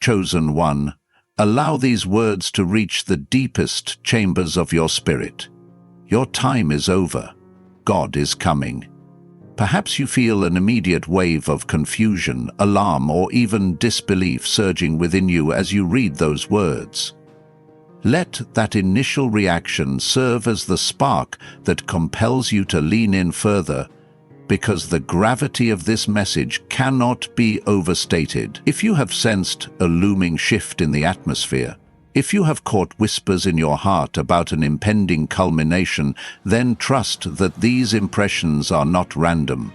Chosen one, allow these words to reach the deepest chambers of your spirit. Your time is over. God is coming. Perhaps you feel an immediate wave of confusion, alarm, or even disbelief surging within you as you read those words. Let that initial reaction serve as the spark that compels you to lean in further, because the gravity of this message cannot be overstated. If you have sensed a looming shift in the atmosphere, if you have caught whispers in your heart about an impending culmination, then trust that these impressions are not random.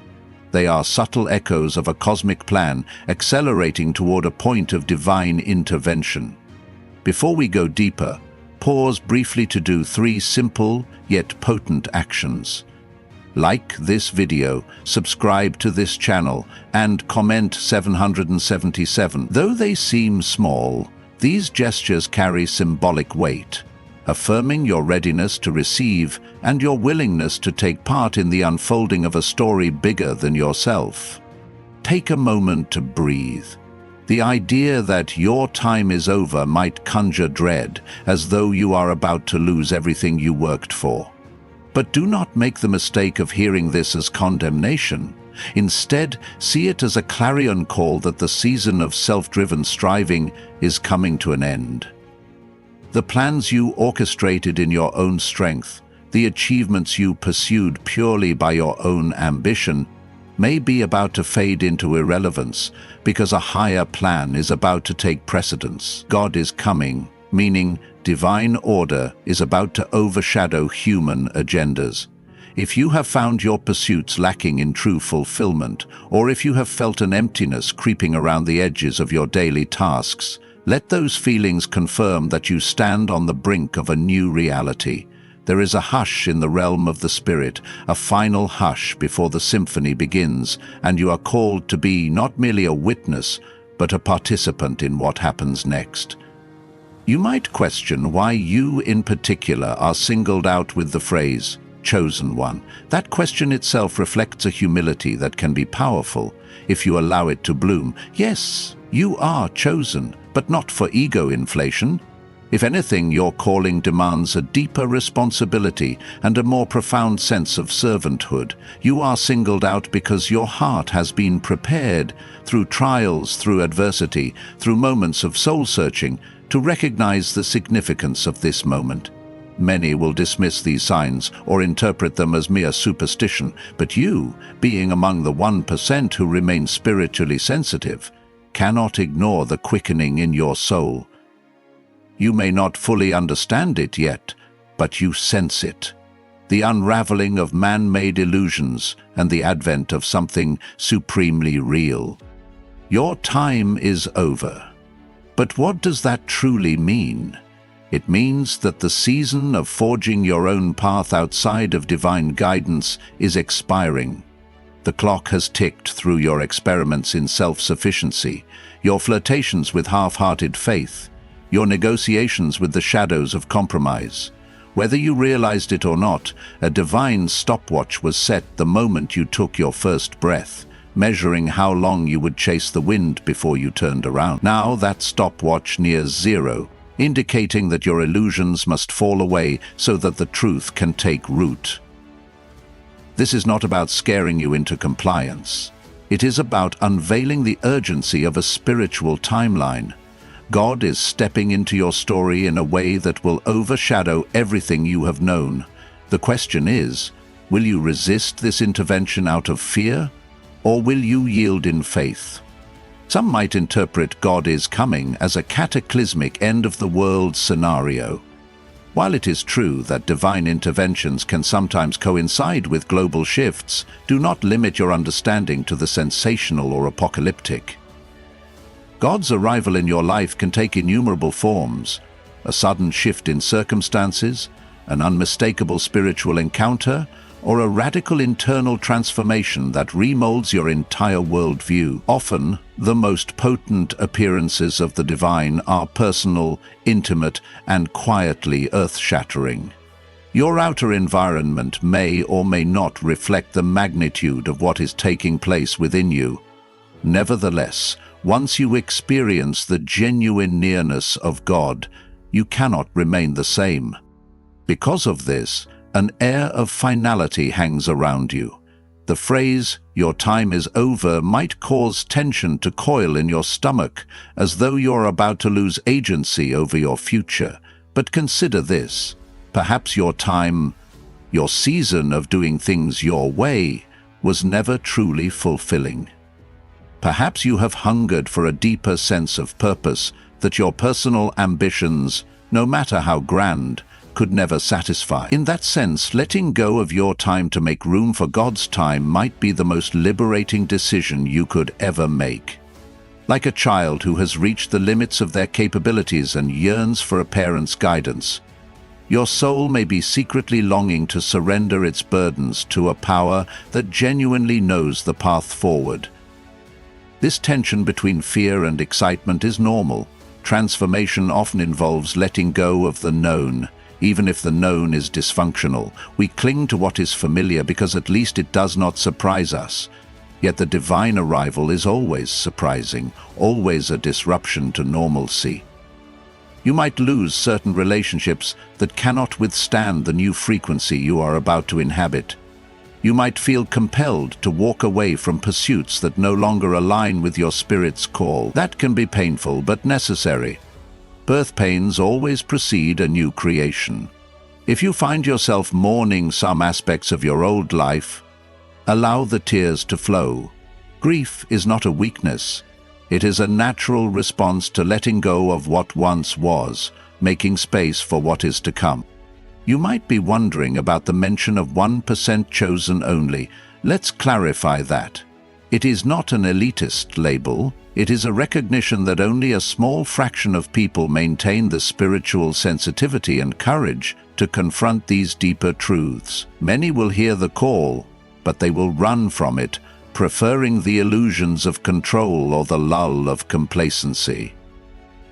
They are subtle echoes of a cosmic plan accelerating toward a point of divine intervention. Before we go deeper, pause briefly to do 3 simple yet potent actions. Like this video, subscribe to this channel, and comment 777. Though they seem small, these gestures carry symbolic weight, affirming your readiness to receive and your willingness to take part in the unfolding of a story bigger than yourself. Take a moment to breathe. The idea that your time is over might conjure dread, as though you are about to lose everything you worked for. But do not make the mistake of hearing this as condemnation. Instead, see it as a clarion call that the season of self-driven striving is coming to an end. The plans you orchestrated in your own strength, the achievements you pursued purely by your own ambition, may be about to fade into irrelevance because a higher plan is about to take precedence. God is coming, meaning divine order is about to overshadow human agendas. If you have found your pursuits lacking in true fulfillment, or if you have felt an emptiness creeping around the edges of your daily tasks, let those feelings confirm that you stand on the brink of a new reality. There is a hush in the realm of the spirit, a final hush before the symphony begins, and you are called to be not merely a witness, but a participant in what happens next. You might question why you in particular are singled out with the phrase, chosen one. That question itself reflects a humility that can be powerful if you allow it to bloom. Yes, you are chosen, but not for ego inflation. If anything, your calling demands a deeper responsibility and a more profound sense of servanthood. You are singled out because your heart has been prepared through trials, through adversity, through moments of soul-searching, to recognize the significance of this moment. Many will dismiss these signs or interpret them as mere superstition, but you, being among the 1% who remain spiritually sensitive, cannot ignore the quickening in your soul. You may not fully understand it yet, but you sense it. The unraveling of man-made illusions and the advent of something supremely real. Your time is over. But what does that truly mean? It means that the season of forging your own path outside of divine guidance is expiring. The clock has ticked through your experiments in self-sufficiency, your flirtations with half-hearted faith, your negotiations with the shadows of compromise. Whether you realized it or not, a divine stopwatch was set the moment you took your first breath, measuring how long you would chase the wind before you turned around. Now that stopwatch nears 0, indicating that your illusions must fall away so that the truth can take root. This is not about scaring you into compliance. It is about unveiling the urgency of a spiritual timeline. God is stepping into your story in a way that will overshadow everything you have known. The question is, will you resist this intervention out of fear, or will you yield in faith? Some might interpret God is coming as a cataclysmic end-of-the-world scenario. While it is true that divine interventions can sometimes coincide with global shifts, do not limit your understanding to the sensational or apocalyptic. God's arrival in your life can take innumerable forms: a sudden shift in circumstances, an unmistakable spiritual encounter, or a radical internal transformation that remolds your entire worldview. Often, the most potent appearances of the divine are personal, intimate, and quietly earth-shattering. Your outer environment may or may not reflect the magnitude of what is taking place within you. Nevertheless, Once you experience the genuine nearness of God, you cannot remain the same. Because of this, an air of finality hangs around you. The phrase, "your time is over," might cause tension to coil in your stomach, as though you're about to lose agency over your future. But consider this: perhaps your time, your season of doing things your way, was never truly fulfilling. Perhaps you have hungered for a deeper sense of purpose that your personal ambitions, no matter how grand, could never satisfy. In that sense, letting go of your time to make room for God's time might be the most liberating decision you could ever make. Like a child who has reached the limits of their capabilities and yearns for a parent's guidance, your soul may be secretly longing to surrender its burdens to a power that genuinely knows the path forward. This tension between fear and excitement is normal. Transformation often involves letting go of the known. Even if the known is dysfunctional, we cling to what is familiar because at least it does not surprise us. Yet the divine arrival is always surprising, always a disruption to normalcy. You might lose certain relationships that cannot withstand the new frequency you are about to inhabit. You might feel compelled to walk away from pursuits that no longer align with your spirit's call. That can be painful but necessary. Birth pains always precede a new creation. If you find yourself mourning some aspects of your old life, allow the tears to flow. Grief is not a weakness. It is a natural response to letting go of what once was, making space for what is to come. You might be wondering about the mention of 1% chosen only. Let's clarify that. It is not an elitist label. It is a recognition that only a small fraction of people maintain the spiritual sensitivity and courage to confront these deeper truths. Many will hear the call, but they will run from it, preferring the illusions of control or the lull of complacency.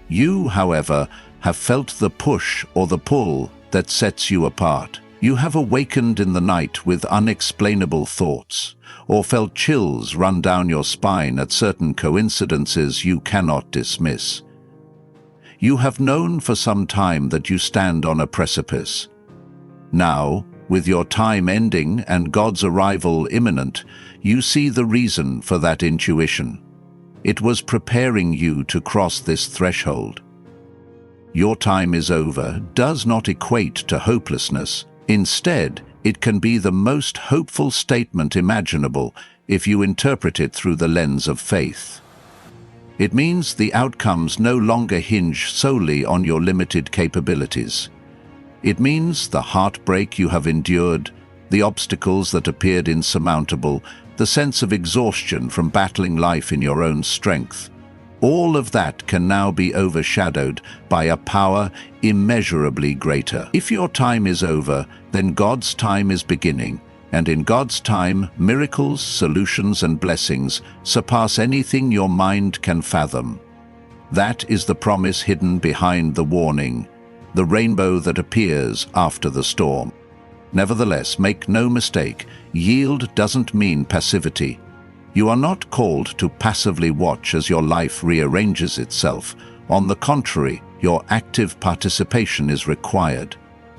You, however, have felt the push or the pull that sets you apart. You have awakened in the night with unexplainable thoughts, or felt chills run down your spine at certain coincidences you cannot dismiss. You have known for some time that you stand on a precipice. Now, with your time ending and God's arrival imminent, you see the reason for that intuition. It was preparing you to cross this threshold. "Your time is over" does not equate to hopelessness. Instead, it can be the most hopeful statement imaginable if you interpret it through the lens of faith. It means the outcomes no longer hinge solely on your limited capabilities. It means the heartbreak you have endured, the obstacles that appeared insurmountable, the sense of exhaustion from battling life in your own strength, all of that can now be overshadowed by a power immeasurably greater. If your time is over, then God's time is beginning, and in God's time, miracles, solutions, and blessings surpass anything your mind can fathom. That is the promise hidden behind the warning, the rainbow that appears after the storm. Nevertheless, make no mistake, yield doesn't mean passivity. You are not called to passively watch as your life rearranges itself. On the contrary, your active participation is required.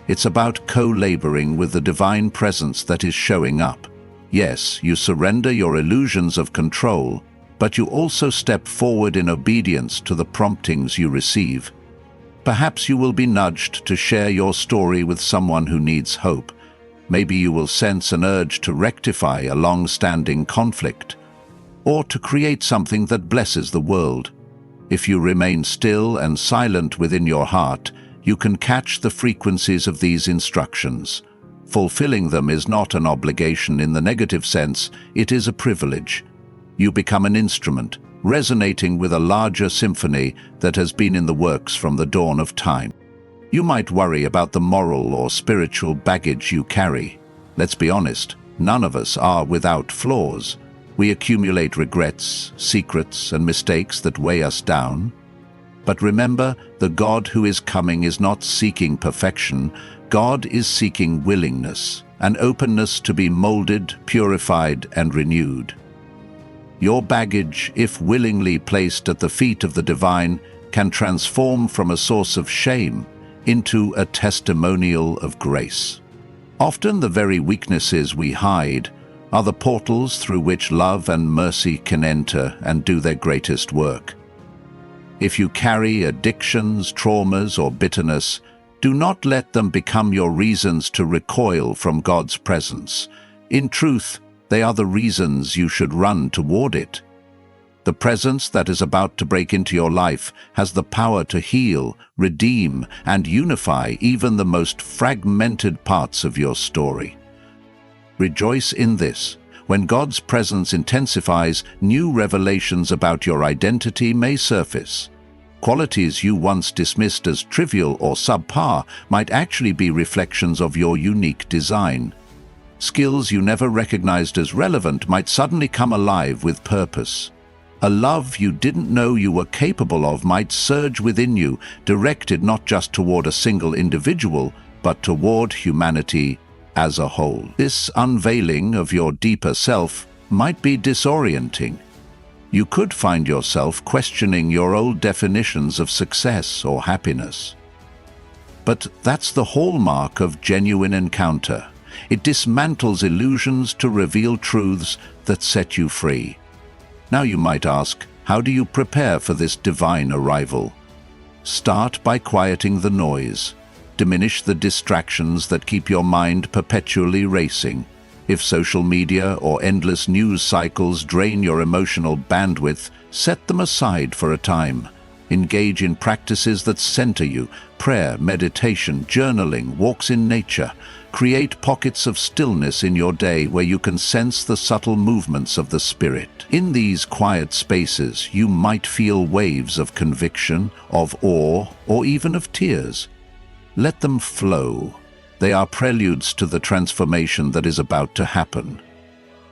It's about co-laboring with the divine presence that is showing up. Yes, you surrender your illusions of control, but you also step forward in obedience to the promptings you receive. Perhaps you will be nudged to share your story with someone who needs hope. Maybe you will sense an urge to rectify a long-standing conflict, or to create something that blesses the world. If you remain still and silent within your heart, you can catch the frequencies of these instructions. Fulfilling them is not an obligation in the negative sense, it is a privilege. You become an instrument, resonating with a larger symphony that has been in the works from the dawn of time. You might worry about the moral or spiritual baggage you carry. Let's be honest, none of us are without flaws. We accumulate regrets, secrets, and mistakes that weigh us down. But remember, the God who is coming is not seeking perfection. God is seeking willingness, an openness to be molded, purified, and renewed. Your baggage, if willingly placed at the feet of the divine, can transform from a source of shame into a testimonial of grace. Often the very weaknesses we hide are the portals through which love and mercy can enter and do their greatest work. If you carry addictions, traumas, or bitterness, do not let them become your reasons to recoil from God's presence. In truth, they are the reasons you should run toward it. The presence that is about to break into your life has the power to heal, redeem, and unify even the most fragmented parts of your story. Rejoice in this. When God's presence intensifies, new revelations about your identity may surface. Qualities you once dismissed as trivial or subpar might actually be reflections of your unique design. Skills you never recognized as relevant might suddenly come alive with purpose. A love you didn't know you were capable of might surge within you, directed not just toward a single individual, but toward humanity as a whole. This unveiling of your deeper self might be disorienting. You could find yourself questioning your old definitions of success or happiness. But that's the hallmark of genuine encounter. It dismantles illusions to reveal truths that set you free. Now you might ask, how do you prepare for this divine arrival? Start by quieting the noise. Diminish the distractions that keep your mind perpetually racing. If social media or endless news cycles drain your emotional bandwidth, set them aside for a time. Engage in practices that center you: prayer, meditation, journaling, walks in nature. Create pockets of stillness in your day where you can sense the subtle movements of the Spirit. In these quiet spaces, you might feel waves of conviction, of awe, or even of tears. Let them flow. They are preludes to the transformation that is about to happen.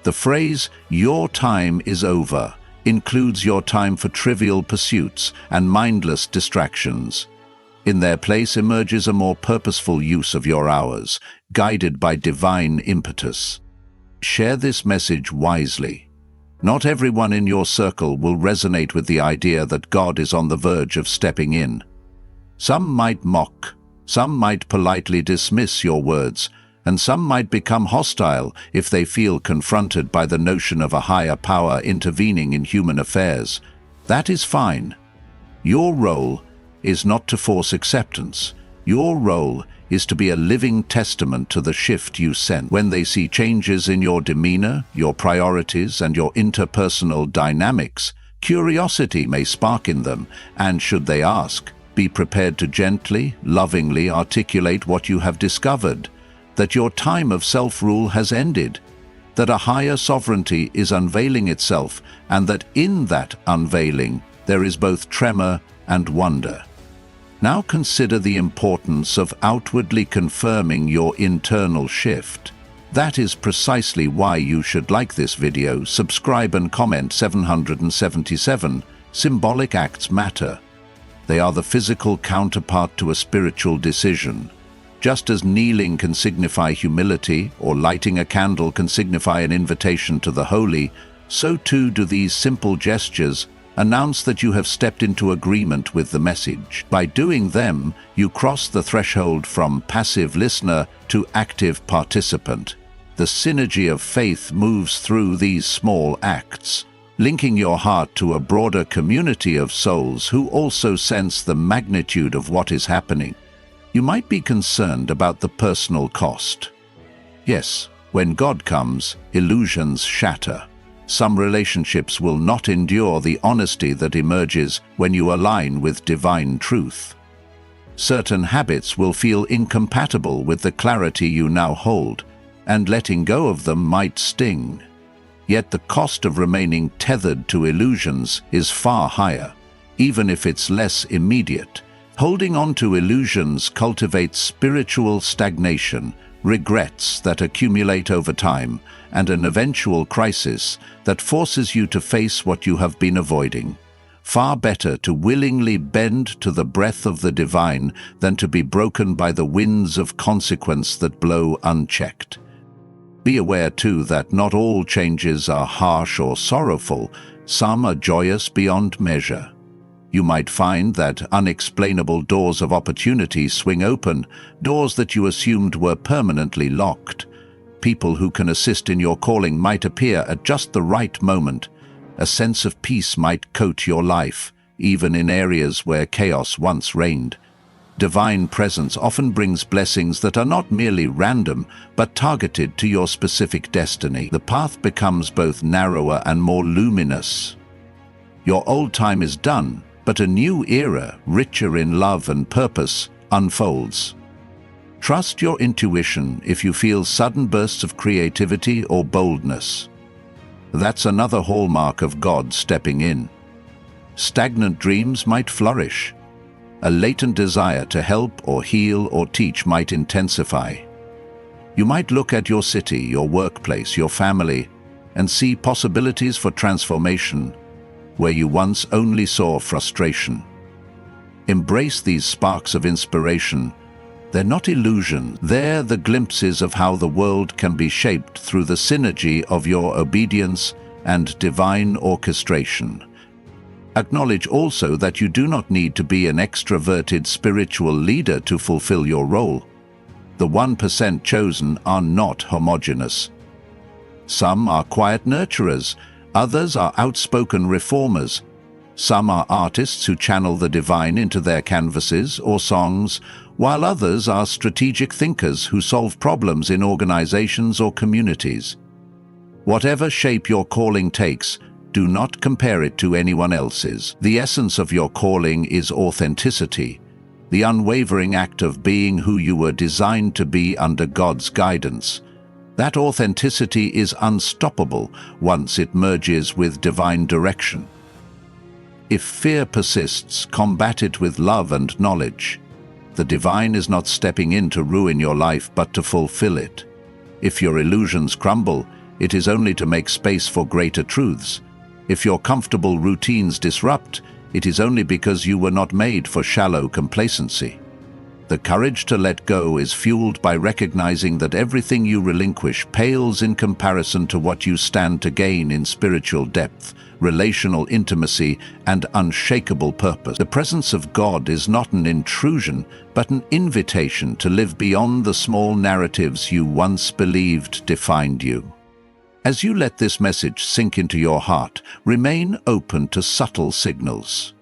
The phrase, "your time is over," includes your time for trivial pursuits and mindless distractions. In their place emerges a more purposeful use of your hours, guided by divine impetus. Share this message wisely. Not everyone in your circle will resonate with the idea that God is on the verge of stepping in. Some might mock, some might politely dismiss your words, and some might become hostile if they feel confronted by the notion of a higher power intervening in human affairs. That is fine. Your role is not to force acceptance. Your role is to be a living testament to the shift you sense. When they see changes in your demeanor, your priorities, and your interpersonal dynamics, curiosity may spark in them, and should they ask, be prepared to gently, lovingly articulate what you have discovered: that your time of self-rule has ended, that a higher sovereignty is unveiling itself, and that in that unveiling there is both tremor and wonder. Now consider the importance of outwardly confirming your internal shift. That is precisely why you should like this video, subscribe and comment. 777. Symbolic acts matter. They are the physical counterpart to a spiritual decision. Just as kneeling can signify humility, or lighting a candle can signify an invitation to the holy, so too do these simple gestures announce that you have stepped into agreement with the message. By doing them, you cross the threshold from passive listener to active participant. The synergy of faith moves through these small acts, linking your heart to a broader community of souls who also sense the magnitude of what is happening. You might be concerned about the personal cost. Yes, when God comes, illusions shatter. Some relationships will not endure the honesty that emerges when you align with divine truth. Certain habits will feel incompatible with the clarity you now hold, and letting go of them might sting. Yet the cost of remaining tethered to illusions is far higher, even if it's less immediate. Holding on to illusions cultivates spiritual stagnation, regrets that accumulate over time, and an eventual crisis that forces you to face what you have been avoiding. Far better to willingly bend to the breath of the divine than to be broken by the winds of consequence that blow unchecked. Be aware too that not all changes are harsh or sorrowful. Some are joyous beyond measure. You might find that unexplainable doors of opportunity swing open, doors that you assumed were permanently locked. People who can assist in your calling might appear at just the right moment. A sense of peace might coat your life, even in areas where chaos once reigned. Divine presence often brings blessings that are not merely random, but targeted to your specific destiny. The path becomes both narrower and more luminous. Your old time is done, but a new era, richer in love and purpose, unfolds. Trust your intuition if you feel sudden bursts of creativity or boldness. That's another hallmark of God stepping in. Stagnant dreams might flourish. A latent desire to help or heal or teach might intensify. You might look at your city, your workplace, your family, and see possibilities for transformation where you once only saw frustration. Embrace these sparks of inspiration. They're not illusions. They're the glimpses of how the world can be shaped through the synergy of your obedience and divine orchestration. Acknowledge also that you do not need to be an extroverted spiritual leader to fulfill your role. The 1% chosen are not homogeneous. Some are quiet nurturers, others are outspoken reformers. Some are artists who channel the divine into their canvases or songs, while others are strategic thinkers who solve problems in organizations or communities. Whatever shape your calling takes, do not compare it to anyone else's. The essence of your calling is authenticity, the unwavering act of being who you were designed to be under God's guidance. That authenticity is unstoppable once it merges with divine direction. If fear persists, combat it with love and knowledge. The divine is not stepping in to ruin your life, but to fulfill it. If your illusions crumble, it is only to make space for greater truths. If your comfortable routines disrupt, it is only because you were not made for shallow complacency. The courage to let go is fueled by recognizing that everything you relinquish pales in comparison to what you stand to gain in spiritual depth, relational intimacy, and unshakable purpose. The presence of God is not an intrusion, but an invitation to live beyond the small narratives you once believed defined you. As you let this message sink into your heart, remain open to subtle signals.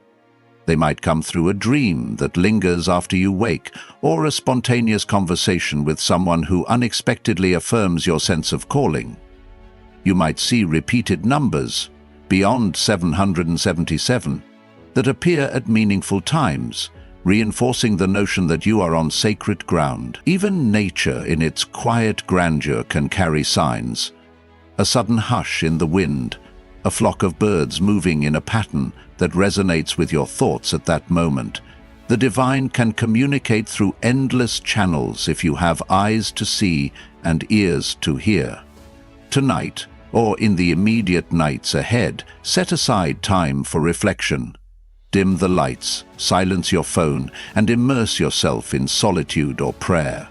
They might come through a dream that lingers after you wake, or a spontaneous conversation with someone who unexpectedly affirms your sense of calling. You might see repeated numbers, beyond 777, that appear at meaningful times, reinforcing the notion that you are on sacred ground. Even nature in its quiet grandeur can carry signs. A sudden hush in the wind, a flock of birds moving in a pattern that resonates with your thoughts at that moment. The divine can communicate through endless channels if you have eyes to see and ears to hear. Tonight, or in the immediate nights ahead, set aside time for reflection. Dim the lights, silence your phone, and immerse yourself in solitude or prayer.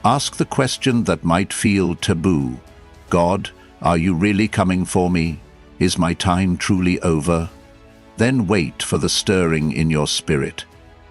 Ask the question that might feel taboo. God, are you really coming for me? Is my time truly over? Then wait for the stirring in your spirit.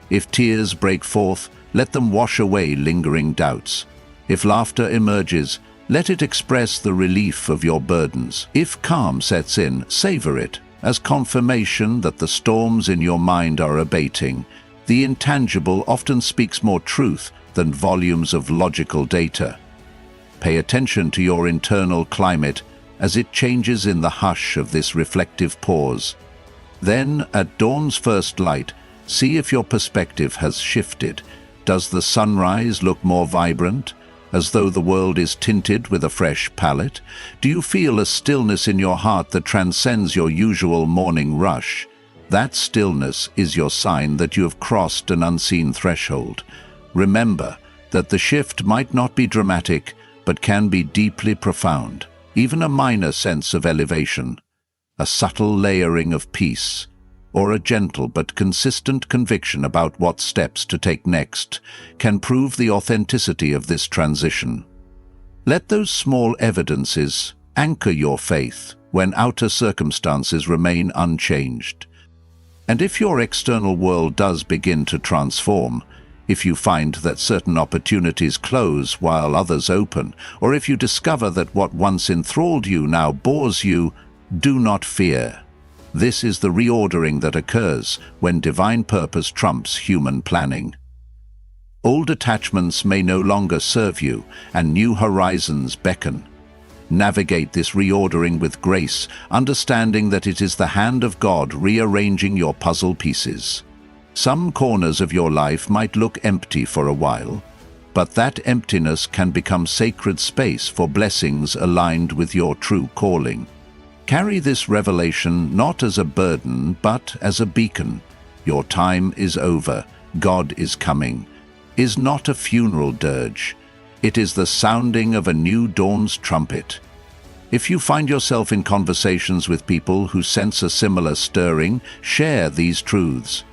If tears break forth, let them wash away lingering doubts. If laughter emerges, let it express the relief of your burdens. If calm sets in, savor it as confirmation that the storms in your mind are abating. The intangible often speaks more truth than volumes of logical data. Pay attention to your internal climate as it changes in the hush of this reflective pause. Then, at dawn's first light, see if your perspective has shifted. Does the sunrise look more vibrant, as though the world is tinted with a fresh palette? Do you feel a stillness in your heart that transcends your usual morning rush? That stillness is your sign that you have crossed an unseen threshold. Remember that the shift might not be dramatic, but can be deeply profound. Even a minor sense of elevation, a subtle layering of peace, or a gentle but consistent conviction about what steps to take next, can prove the authenticity of this transition. Let those small evidences anchor your faith when outer circumstances remain unchanged. And if your external world does begin to transform, if you find that certain opportunities close while others open, or if you discover that what once enthralled you now bores you, do not fear. This is the reordering that occurs when divine purpose trumps human planning. Old attachments may no longer serve you, and new horizons beckon. Navigate this reordering with grace, understanding that it is the hand of God rearranging your puzzle pieces. Some corners of your life might look empty for a while, but that emptiness can become sacred space for blessings aligned with your true calling. Carry this revelation not as a burden, but as a beacon. Your time is over. God is coming. Is not a funeral dirge. It is the sounding of a new dawn's trumpet. If you find yourself in conversations with people who sense a similar stirring, share these truths.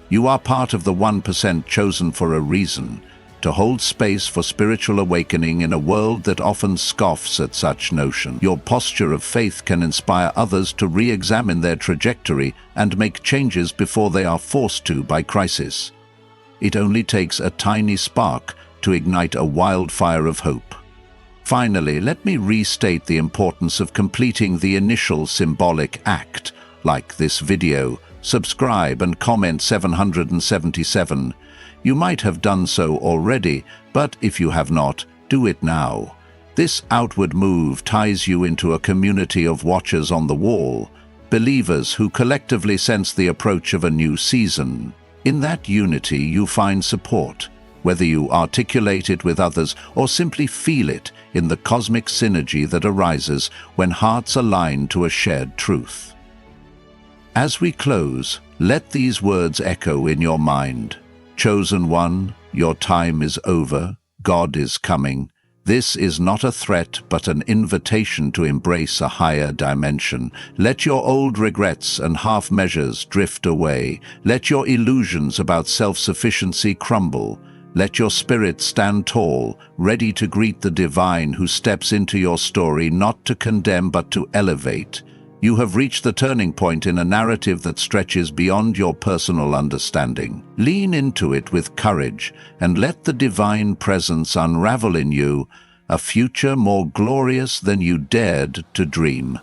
You are part of the 1% chosen for a reason, to hold space for spiritual awakening in a world that often scoffs at such notion. Your posture of faith can inspire others to re-examine their trajectory and make changes before they are forced to by crisis. It only takes a tiny spark to ignite a wildfire of hope. Finally, let me restate the importance of completing the initial symbolic act, like this video. Subscribe and comment 777. You might have done so already, but if you have not, do it now. This outward move ties you into a community of watchers on the wall, believers who collectively sense the approach of a new season. In that unity you find support, whether you articulate it with others or simply feel it in the cosmic synergy that arises when hearts align to a shared truth. As we close, let these words echo in your mind. Chosen one, your time is over. God is coming. This is not a threat, but an invitation to embrace a higher dimension. Let your old regrets and half measures drift away. Let your illusions about self-sufficiency crumble. Let your spirit stand tall, ready to greet the divine who steps into your story not to condemn but to elevate. You have reached the turning point in a narrative that stretches beyond your personal understanding. Lean into it with courage and let the divine presence unravel in you a future more glorious than you dared to dream.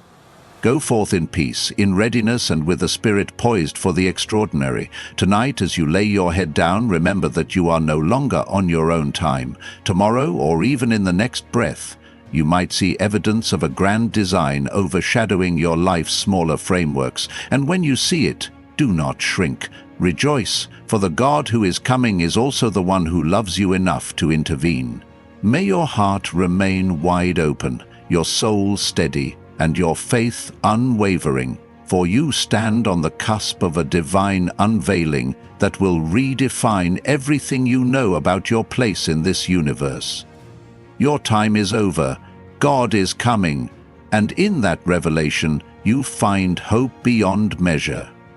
Go forth in peace, in readiness, and with a spirit poised for the extraordinary. Tonight, as you lay your head down, remember that you are no longer on your own time. Tomorrow, or even in the next breath, you might see evidence of a grand design overshadowing your life's smaller frameworks. And when you see it, do not shrink. Rejoice, for the God who is coming is also the one who loves you enough to intervene. May your heart remain wide open, your soul steady, and your faith unwavering, for you stand on the cusp of a divine unveiling that will redefine everything you know about your place in this universe. Your time is over, God is coming, and in that revelation you find hope beyond measure.